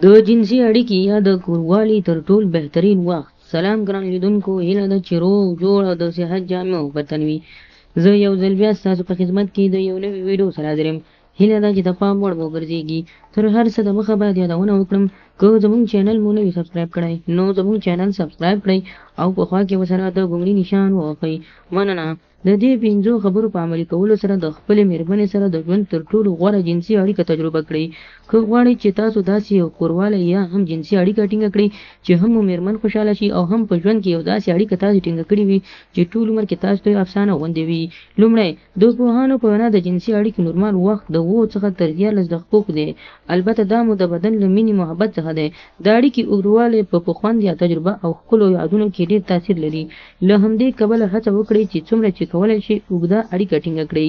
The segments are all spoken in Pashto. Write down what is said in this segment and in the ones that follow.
د جنسي اړیکې یا د کوروالي تر ټولو بهترین وخت. سلام ګران لیدونکو، هیله ده چې روغ جوړ او د صحت جامع او وطن وي. زه یو ځل بیا ستاسو په خدمت کې د یو نوي ویډیو سره حاضر یم. هیله ده چې د پام وړ وګرځېږي. تر هر څه دمخه باید یادونه وکړم، که زموږ چینل مو نه وي سبسکرایب کړی نو زموږ چینل سبسکرایب کړئ او په خوا کې ورسره د ګونګړي نشان ووهئ. مننه. د دې 5 خبرو په عملي کولو سره د خپلې مېرمنې سره د ژوند تر ټولو غوره جنسي اړیکه تجربه کړئ. که غواړئ چې تاسو داسې یو کوروالی یا هم جنسي اړیکه ټینګه کړئ چې هم مو مېرمن خوشحاله شي او هم په ژوند کې یو داسې اړیکه تاسو ټینګه کړې وي چې ټول عمر کې تاسو ته افسانه غوندې وي. لومړی، د پوهانو په وینا د جنسي اړیکې نورمال وخت د 7 څخه تر 14 دقیقو دی. البته دا مو د بدن له مینې محبت څخه دی. د اړیکې اوږدوالی په خوند یا تجربه او ښکلو یادونو کې ډېر تاثیر لري. له همدې کبله هڅه وکړئ چې څومره چې کولی شئ اوږده اړیکه ټینګه کړئ.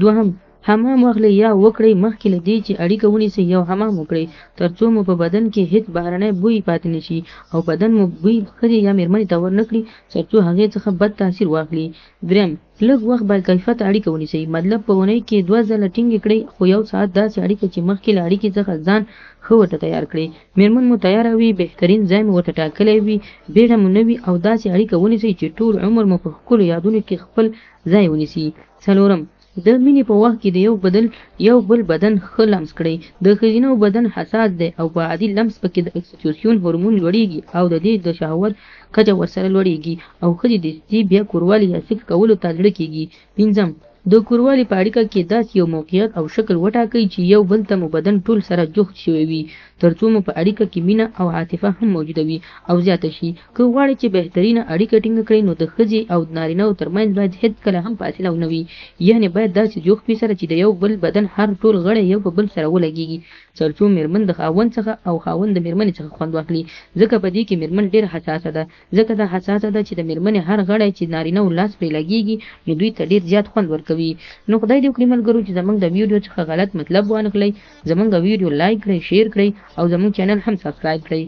دوهم، حمام واخلئ یا وکړئ. مخکې له دې چې اړیکه ونیسئ یو حمام وکړئ تر څو مو په بدن کې هیڅ بهرنی بوی پاتې نشي او بدن مو بوی ښځې یا مېرمنې ته ورنه کړي تر څو هغې څخه بد تاثیر واخلي. دریم، لږ وخت باکیفیته اړیکه ونیسئ. مطلب په اونۍ کې 2 ځله ټینګې کړئ، خو 1 ساعت داسې اړیکه چې مخکې له اړیکې څخه ځان ښه ورته تیار کړئ. مېرمن مو تیاره وي، بهترین ځای مو ورته ټاکلی وي، بیړه مو نه وي او داسې اړیکه ونیسئ چې ټول عمر مو په ښکلو یادونو کې خپل ځای ونیسي. څلورم، د مینې په وخت کې د یو بل بدن ښه لمس کړئ. د ښځینه بدن حساس دی او په عادي لمس پکې د اکسیټوسین هورمون لوړیږي او د دې د شهوت کچه ورسره لوړیږي او ښځې دستي بیا کوروالي یا سکس کولو ته زړه کیږي. پنځم، د کوروالي په اړیکه کې داسې یو موقعیت او شکل وټاکئ چې یو بل ته مو بدن ټول سره جفت شوی وي تر څو مو په اړیکه کې مینه او عاطفه هم موجوده وي او زیاته شي. که غواړئ چې بهترینه اړیکه ټینګه کړئ نو د ښځې او نارینه‌و ترمنځ باید هېڅکله هم فاصله ونه وي، یعنې باید داسې جوخت وي سره چې د یو بل بدن هر ټول غړی یو په بل سره ولګېږي تر څو مېرمن د خاوند څخه او خاوند د مېرمنې څخه خوند واخلي. ځکه په دې کې مېرمن ډېره حساسه ده. ځکه دا حساسه ده چې د مېرمنې هر غړی چې نارینه‌و لاس پرې لګېږي نو دوی ته ډېر زیات خوند ورکوي. نو خدای دې وکړي ملګرو چې زموږ د ویډیو څخه غلط مطلب وانخلئ. زموږ ویډیو لایک کړئ، شیر کړئ او زموږ چینل هم سبسکرایب کړئ.